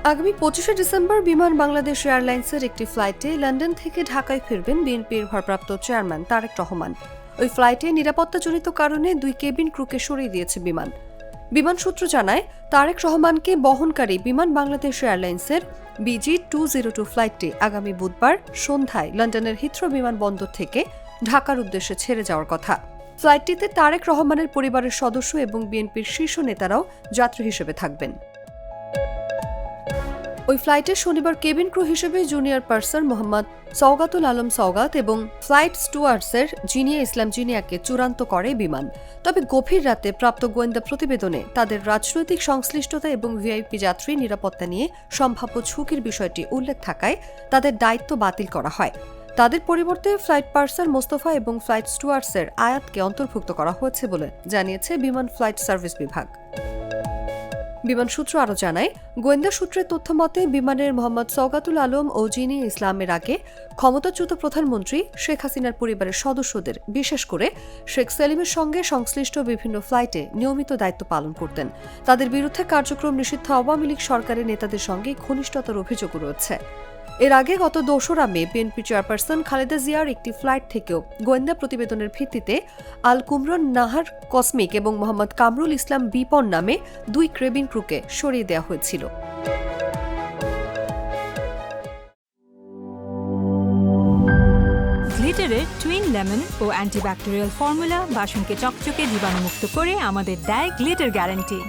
আগামী 25শে ডিসেম্বর বিমান বাংলাদেশ এয়ারলাইন্সের একটি ফ্লাইটে লন্ডন থেকে ঢাকায় ফিরবেন বিএনপির ভারপ্রাপ্ত চেয়ারম্যান তারেক রহমান। ওই ফ্লাইটে নিরাপত্তাজনিত কারণে 2 কেবিন ক্রুকে সরিয়ে দিয়েছে বিমান। বিমান সূত্র জানায়, তারেক রহমানকে বহনকারী বিমান বাংলাদেশ এয়ারলাইন্সের BG202 ফ্লাইটটি আগামী বুধবার সন্ধ্যায় লন্ডনের হিথ্রো বিমানবন্দর থেকে ঢাকার উদ্দেশ্যে ছেড়ে যাওয়ার কথা। ফ্লাইটটিতে তারেক রহমানের পরিবারের সদস্য এবং বিএনপির শীর্ষ নেতারাও যাত্রী হিসেবে থাকবেন। ওই ফ্লাইটে শনিবার কেবিন ক্রু হিসেবে জুনিয়র পার্সন মোহাম্মদ সওগাতুল আলম সওগাত এবং ফ্লাইট স্টুয়ার্ডসের জিনিয়া ইসলাম জিনিয়াকে চূড়ান্ত করে বিমান। তবে গভীর রাতে প্রাপ্ত গোয়েন্দা প্রতিবেদনে তাদের রাজনৈতিক সংশ্লিষ্টতা এবং ভিআইপি যাত্রী নিরাপত্তা নিয়ে সম্ভাব্য ঝুঁকির বিষয়টি উল্লেখ থাকায় তাদের দায়িত্ব বাতিল করা হয়। তাদের পরিবর্তে ফ্লাইট পার্সন মোস্তফা এবং ফ্লাইট স্টুয়ার্ডসের আয়াতকে অন্তর্ভুক্ত করা হয়েছে বলে জানিয়েছে বিমান ফ্লাইট সার্ভিস বিভাগ। বিমান সূত্র আরও জানায়, গোয়েন্দা সূত্রের তথ্য মতে বিমানের মোহাম্মদ সওগাতুল আলম ও জিনিয়া ইসলামের আগে ক্ষমতাচ্যুত প্রধানমন্ত্রী শেখ হাসিনার পরিবারের সদস্যদের, বিশেষ করে শেখ সেলিমের সঙ্গে সংশ্লিষ্ট বিভিন্ন ফ্লাইটে নিয়মিত দায়িত্ব পালন করতেন। তাদের বিরুদ্ধে কার্যক্রম নিষিদ্ধ আওয়ামী লীগ সরকারের নেতাদের সঙ্গে ঘনিষ্ঠতার অভিযোগও রয়েছে। এর আগে গত 2রা মে বিএনপি চেয়ারপারসন খালেদা জিয়ার একটি ফ্লাইট থেকেও গোয়েন্দা প্রতিবেদনের ভিত্তিতে আল কুমরন নাহার কসমিক এবং মোহাম্মদ কামরুল ইসলাম বিপন নামে 2 কেবিন ক্রুকে সরিয়ে দেওয়া হয়েছিল। গ্লিটারের টুইন লেমন ও অ্যান্টিব্যাকটেরিয়াল ফর্মুলা বাসনকে চকচকে জীবাণুমুক্ত করে আমাদের দেয় গ্লিটার গ্যারান্টি।